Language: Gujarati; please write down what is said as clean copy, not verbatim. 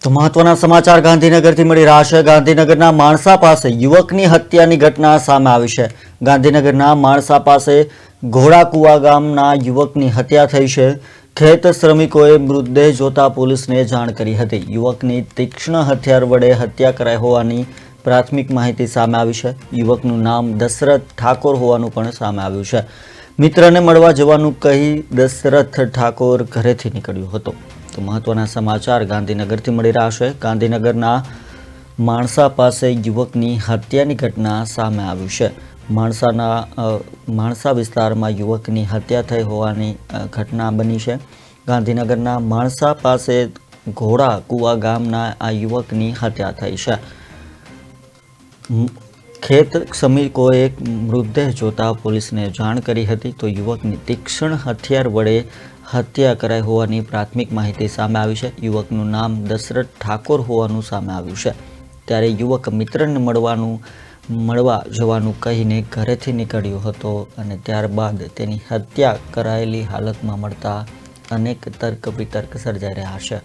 તો મહત્વના સમાચાર ગાંધીનગરથી મળી રહ્યા છે। ગાંધીનગરના માણસા પાસે યુવકની હત્યાની ઘટના સામે આવી છે। ગાંધીનગરના માણસા પાસે ઘોડાકુવા ગામના યુવકની હત્યા થઈ છે। ખેત શ્રમિકોએ મૃતદેહ જોતા પોલીસને જાણ કરી હતી। યુવકની તીક્ષ્ણ હથિયાર વડે હત્યા કરાઈ હોવાની પ્રાથમિક માહિતી સામે આવી છે। યુવકનું નામ દશરથ ઠાકોર હોવાનું પણ સામે આવ્યું છે। મિત્રને મળવા જવાનું કહી દશરથ ઠાકોર ઘરેથી નીકળ્યો હતો। તો મહત્વના સમાચાર ગાંધીનગરથી મળી રહ્યા છે। ગાંધીનગરના માણસા પાસે યુવકની હત્યાની ઘટના સામે આવી છે। માણસા વિસ્તારમાં યુવકની હત્યા થઈ હોવાની ઘટના બની છે। ગાંધીનગરના માણસા પાસે ઘોડા કુવા ગામના આ યુવકની હત્યા થઈ છે। ખેત શ્રમિકોએ મૃતદેહ જોતા પોલીસને જાણ કરી હતી। તો યુવકની તીક્ષ્ણ હથિયાર વડે હત્યા કરાઈ હોવાની પ્રાથમિક માહિતી સામે આવી છે। યુવકનું નામ દશરથ ઠાકોર હોવાનું સામે આવ્યું છે। ત્યારે યુવક મિત્રને મળવા જવાનું કહીને ઘરેથી નીકળ્યો હતો અને ત્યારબાદ તેની હત્યા કરાયેલી હાલતમાં મળતા અનેક તર્ક વિતર્ક સર્જાઈ રહ્યા છે।